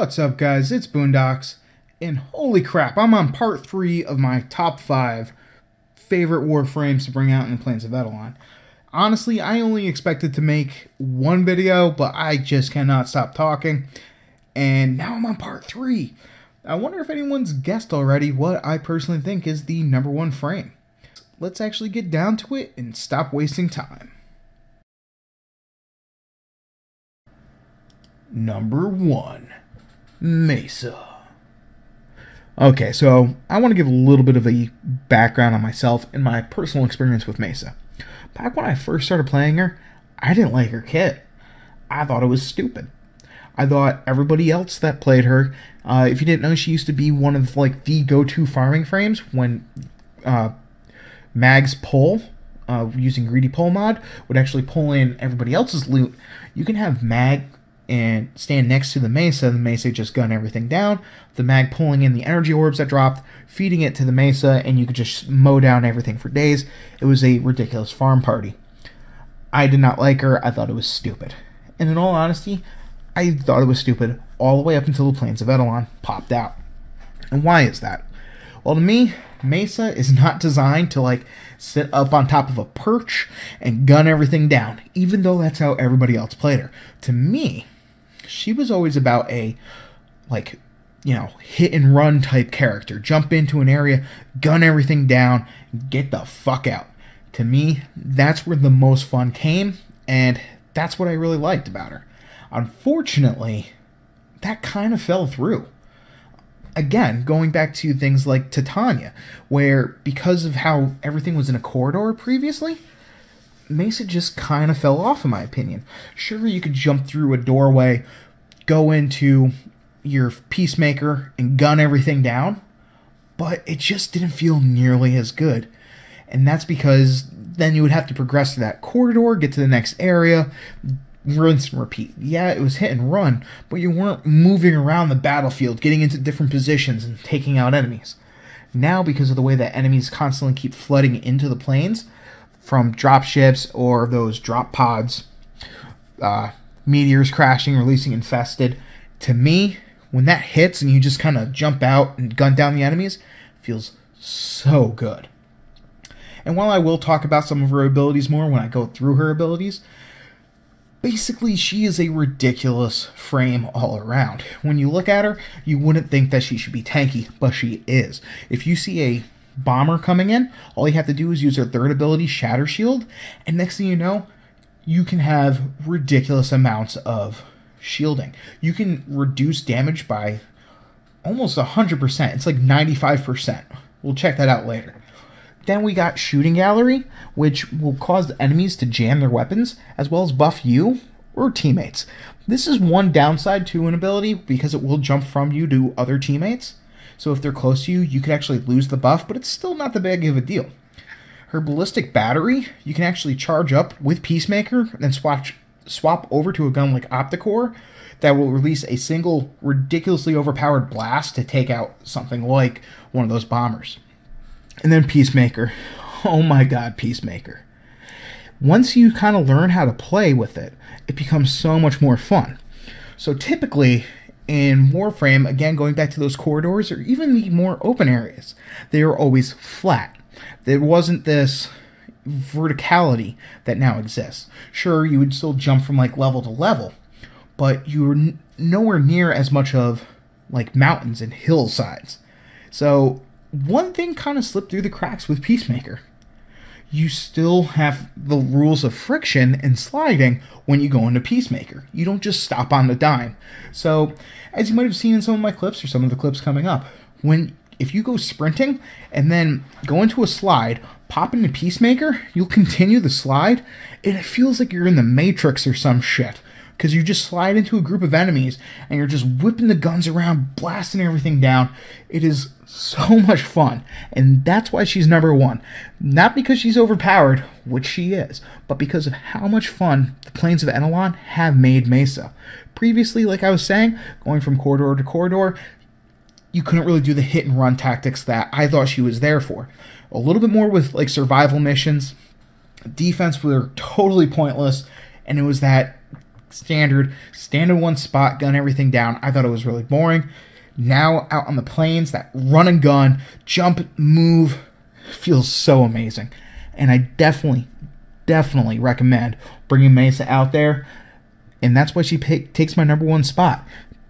What's up, guys? It's Boondocks, and holy crap, I'm on part 3 of my top 5 favorite Warframes to bring out in the Plains of Eidolon. Honestly, I only expected to make one video, but I just cannot stop talking, and now I'm on part 3. I wonder if anyone's guessed already what I personally think is the #1 frame. Let's actually get down to it and stop wasting time. Number 1. Mesa. Okay, so I want to give a little bit of a background on myself and my personal experience with Mesa. Back when I first started playing her, I didn't like her kit. I thought it was stupid. I thought everybody else that played her, if you didn't know, she used to be one of the go-to farming frames when Mag's pull, using Greedy Pull mod, would actually pull in everybody else's loot. You can have Mag and stand next to the Mesa just gun everything down, the Mag pulling in the energy orbs that dropped, feeding it to the Mesa, and you could just mow down everything for days. It was a ridiculous farm party. I did not like her. I thought it was stupid. And in all honesty, I thought it was stupid all the way up until the Plains of Eidolon popped out. And why is that? Well, to me, Mesa is not designed to sit up on top of a perch and gun everything down, even though that's how everybody else played her. To me, she was always about a, hit and run type character. Jump into an area, gun everything down, get the fuck out. To me, that's where the most fun came, and that's what I really liked about her. Unfortunately, that kind of fell through. Again, going back to things like Titania, where because of how everything was in a corridor previously, Mesa just kind of fell off, in my opinion. Sure, you could jump through a doorway, go into your Peacemaker, and gun everything down, but it just didn't feel nearly as good. And that's because then you would have to progress to that corridor, get to the next area, rinse and repeat. Yeah, it was hit and run, but you weren't moving around the battlefield, getting into different positions and taking out enemies. Now, because of the way that enemies constantly keep flooding into the plains, from dropships or those drop pods, meteors crashing, releasing infested, to me, when that hits and you just kind of jump out and gun down the enemies, it feels so good. And while I will talk about some of her abilities more when I go through her abilities, basically, she is a ridiculous frame all around. When you look at her, you wouldn't think that she should be tanky, but she is. If you see a bomber coming in, all you have to do is use her third ability, Shatter Shield, and next thing you know, you can have ridiculous amounts of shielding. You can reduce damage by almost 100%. It's like 95%. We'll check that out later. Then we got Shooting Gallery, which will cause the enemies to jam their weapons, as well as buff you or teammates. This is one downside to an ability, because it will jump from you to other teammates. So if they're close to you, you could actually lose the buff, but it's still not that big of a deal. Her Ballistic Battery, you can actually charge up with Peacemaker, and then swap over to a gun like Opticore that will release a single ridiculously overpowered blast to take out something like one of those bombers. And then Peacemaker. Oh my god, Peacemaker. Once you kind of learn how to play with it, it becomes so much more fun. So typically, in Warframe, again going back to those corridors, or even the more open areas, they are always flat. There wasn't this verticality that now exists. Sure, you would still jump from level to level, but you were nowhere near as much of mountains and hillsides. So one thing kind of slipped through the cracks with Peacemaker. You still have the rules of friction and sliding when you go into Peacemaker. You don't just stop on the dime. So, as you might have seen in some of my clips, or some of the clips coming up, if you go sprinting and then go into a slide, pop into Peacemaker, you'll continue the slide, and it feels like you're in the Matrix or some shit. Because you just slide into a group of enemies, and you're just whipping the guns around, blasting everything down. It is so much fun, and that's why she's #1. Not because she's overpowered, which she is, but because of how much fun the Plains of Eidolon have made Mesa. Previously, like I was saying, going from corridor to corridor, you couldn't really do the hit and run tactics that I thought she was there for. A little bit more with survival missions. Defense were totally pointless, and it was that standard, stand in one spot, gun everything down. I thought it was really boring. Now out on the plains, that run and gun, jump, move, feels so amazing. And I definitely recommend bringing Mesa out there. And that's why she takes my number one spot.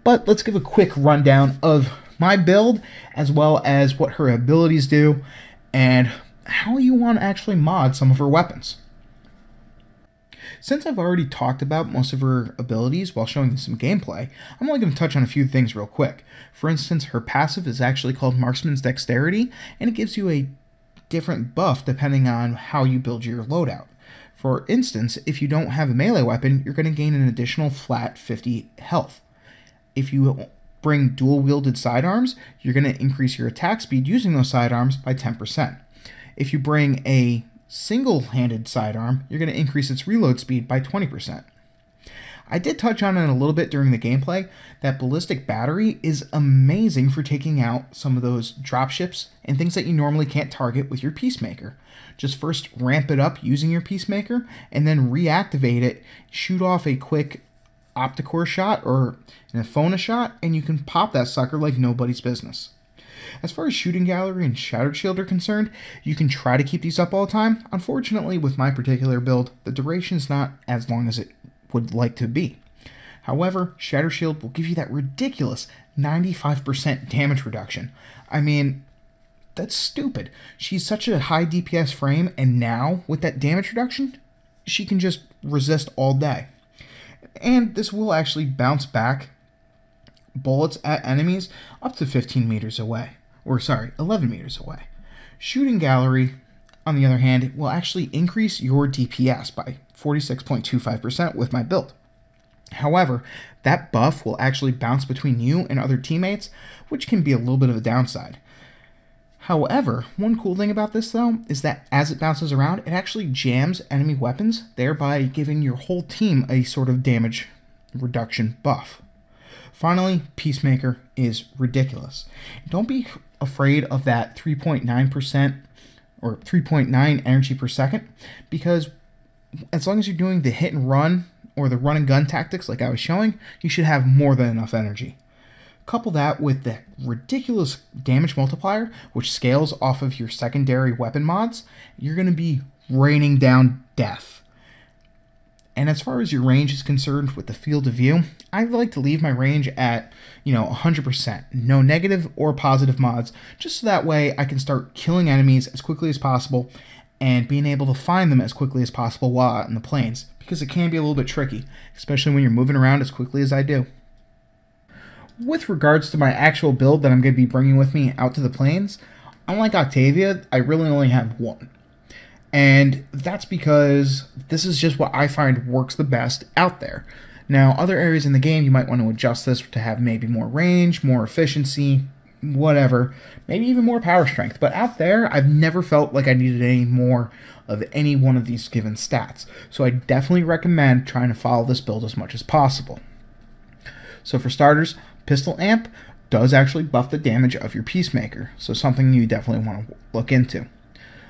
But let's give a quick rundown of my build, as well as what her abilities do, and how you want to actually mod some of her weapons. Since I've already talked about most of her abilities while showing some gameplay, I'm only going to touch on a few things real quick. For instance, her passive is actually called Marksman's Dexterity, and it gives you a different buff depending on how you build your loadout. For instance, if you don't have a melee weapon, you're going to gain an additional flat 50 health. If you bring dual-wielded sidearms, you're going to increase your attack speed using those sidearms by 10%. If you bring a single-handed sidearm, you're going to increase its reload speed by 20%. I did touch on it a little bit during the gameplay. That ballistic battery is amazing for taking out some of those dropships and things that you normally can't target with your Peacemaker. Just first ramp it up using your Peacemaker, and then reactivate it, shoot off a quick Opticore shot or an Aphona shot, and you can pop that sucker like nobody's business. As far as Shooting Gallery and Shattered Shield are concerned, you can try to keep these up all the time. Unfortunately, with my particular build, the duration's not as long as it would like to be. However, Shattered Shield will give you that ridiculous 95% damage reduction. I mean, that's stupid. She's such a high DPS frame, and now, with that damage reduction, she can just resist all day. And this will actually bounce back bullets at enemies up to 15 meters away. Or, sorry, 11 meters away. Shooting Gallery, on the other hand, will actually increase your DPS by 46.25% with my build. However, that buff will actually bounce between you and other teammates, which can be a little bit of a downside. However, one cool thing about this, though, is that as it bounces around, it actually jams enemy weapons, thereby giving your whole team a sort of damage reduction buff. Finally, Peacemaker is ridiculous. Don't be afraid of that 3.9% or 3.9 energy per second, because as long as you're doing the hit and run or the run and gun tactics like I was showing, you should have more than enough energy. Couple that with the ridiculous damage multiplier, which scales off of your secondary weapon mods, you're going to be raining down death. And as far as your range is concerned with the field of view, I like to leave my range at, 100%. No negative or positive mods, just so that way I can start killing enemies as quickly as possible and being able to find them as quickly as possible while out in the plains, because it can be a little bit tricky, especially when you're moving around as quickly as I do. With regards to my actual build that I'm going to be bringing with me out to the plains, unlike Octavia, I really only have one. And that's because this is just what I find works the best out there. Now, other areas in the game, you might want to adjust this to have maybe more range, more efficiency, whatever, maybe even more power strength. But out there, I've never felt like I needed any more of any one of these given stats. So I definitely recommend trying to follow this build as much as possible. So for starters, Pistol Amp does actually buff the damage of your Peacemaker, so something you definitely want to look into.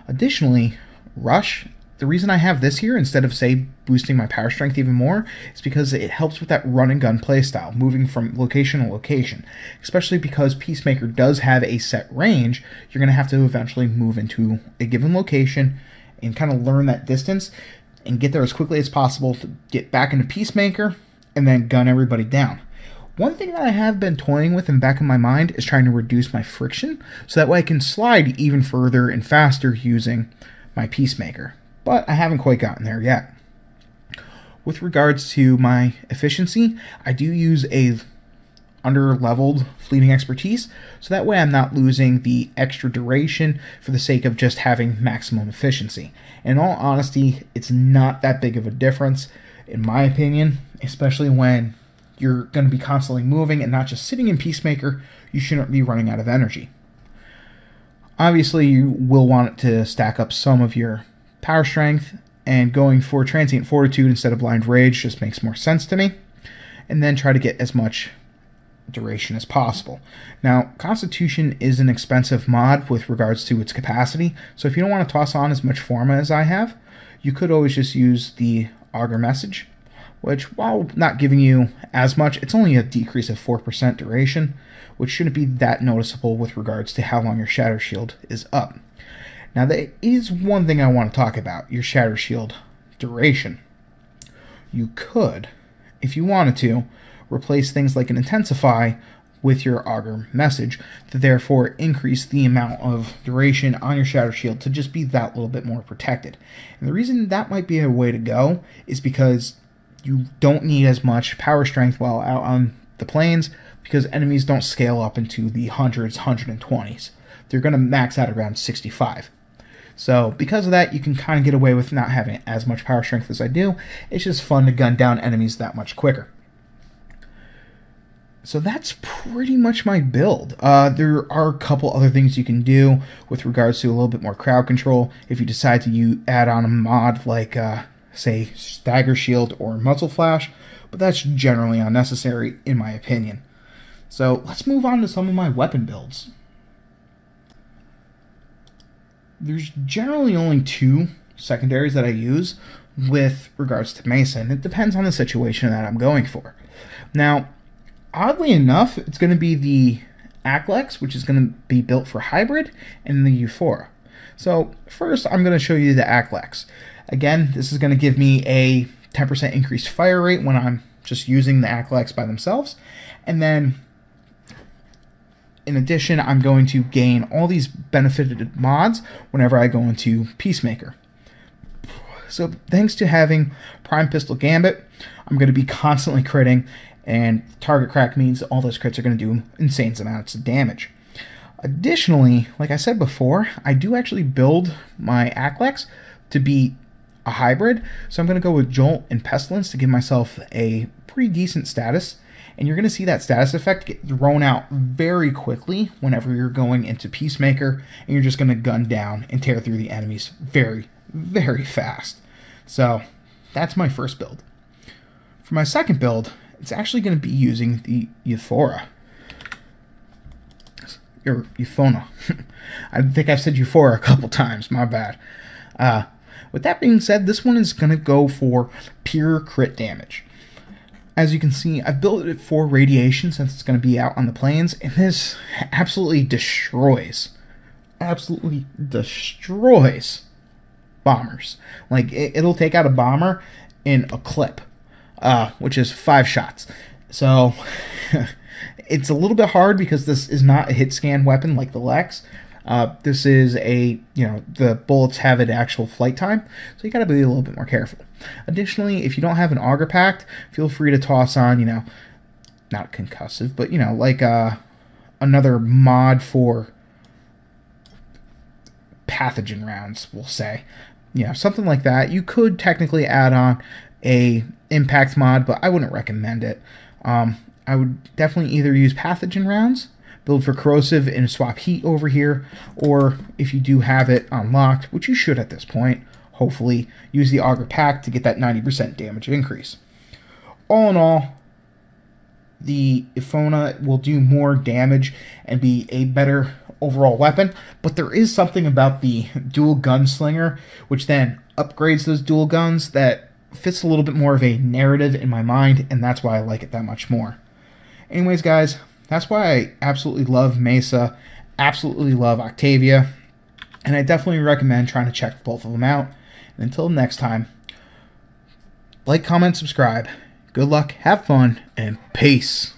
Additionally, Rush, the reason I have this here instead of, say, boosting my power strength even more is because it helps with that run and gun playstyle, moving from location to location. Especially because Peacemaker does have a set range, you're going to have to eventually move into a given location and kind of learn that distance and get there as quickly as possible to get back into Peacemaker and then gun everybody down. One thing that I have been toying with in the back of my mind is trying to reduce my friction, so that way I can slide even further and faster using my Peacemaker. But I haven't quite gotten there yet. With regards to my efficiency, I do use a under-leveled fleeting expertise, so that way I'm not losing the extra duration for the sake of just having maximum efficiency. In all honesty, it's not that big of a difference, in my opinion, especially when you're going to be constantly moving and not just sitting in Peacemaker. You shouldn't be running out of energy. Obviously, you will want to stack up some of your power strength, and going for Transient Fortitude instead of Blind Rage just makes more sense to me, and then try to get as much duration as possible. Now, Constitution is an expensive mod with regards to its capacity, so if you don't want to toss on as much Forma as I have, you could always just use the Augur Message. which, while not giving you as much, it's only a decrease of 4% duration, which shouldn't be that noticeable with regards to how long your Shatter Shield is up. Now, there is one thing I want to talk about, your Shatter Shield duration. You could, if you wanted to, replace things like an Intensify with your Augur Message to therefore increase the amount of duration on your Shatter Shield to just be that little bit more protected. And the reason that might be a way to go is because you don't need as much power strength while out on the plains, because enemies don't scale up into the hundreds, 120s. They're going to max out around 65. So because of that, you can kind of get away with not having as much power strength as I do. It's just fun to gun down enemies that much quicker. So that's pretty much my build. There are a couple other things you can do with regards to a little bit more crowd control if you decide to add on a mod like, say, Stagger Shield or Muzzle Flash, but that's generally unnecessary in my opinion. So let's move on to some of my weapon builds. There's generally only 2 secondaries that I use with regards to Mesa, and it depends on the situation that I'm going for. Now, oddly enough, it's going to be the Aklex, which is going to be built for hybrid, and the Euphora. So first, I'm going to show you the Aklex. Again, this is going to give me a 10% increased fire rate when I'm just using the Aklex by themselves. And then, in addition, I'm going to gain all these benefited mods whenever I go into Peacemaker. So thanks to having Prime Pistol Gambit, I'm going to be constantly critting, and target crack means all those crits are going to do insane amounts of damage. Additionally, like I said before, I do actually build my Aklex to be a hybrid, so I'm going to go with Jolt and Pestilence to give myself a pretty decent status, and you're going to see that status effect get thrown out very quickly whenever you're going into Peacemaker, and you're just going to gun down and tear through the enemies very, very fast. So that's my first build. For my second build, it's actually going to be using the Euphora. Or Euphona. I think I've said Euphora a couple times, my bad. With that being said, this one is going to go for pure crit damage. As you can see, I've built it for radiation since it's going to be out on the plains, and this absolutely destroys bombers. Like, it'll take out a bomber in a clip, which is 5 shots. So it's a little bit hard because this is not a hit scan weapon like the Lex. This is the bullets have an actual flight time, so you gotta be a little bit more careful. Additionally, if you don't have an Augur Pact, feel free to toss on, not concussive, but, like another mod for pathogen rounds, we'll say. Something like that. You could technically add on a impact mod, but I wouldn't recommend it. I would definitely either use pathogen rounds, build for corrosive and swap heat over here, or if you do have it unlocked, which you should at this point, hopefully, use the Augur Pact to get that 90% damage increase. All in all, the Euphona will do more damage and be a better overall weapon, but there is something about the dual gunslinger, which then upgrades those dual guns, that fits a little bit more of a narrative in my mind, and that's why I like it that much more. Anyways, guys, that's why I absolutely love Mesa, absolutely love Octavia, and I definitely recommend trying to check both of them out. And until next time, like, comment, subscribe. Good luck, have fun, and peace.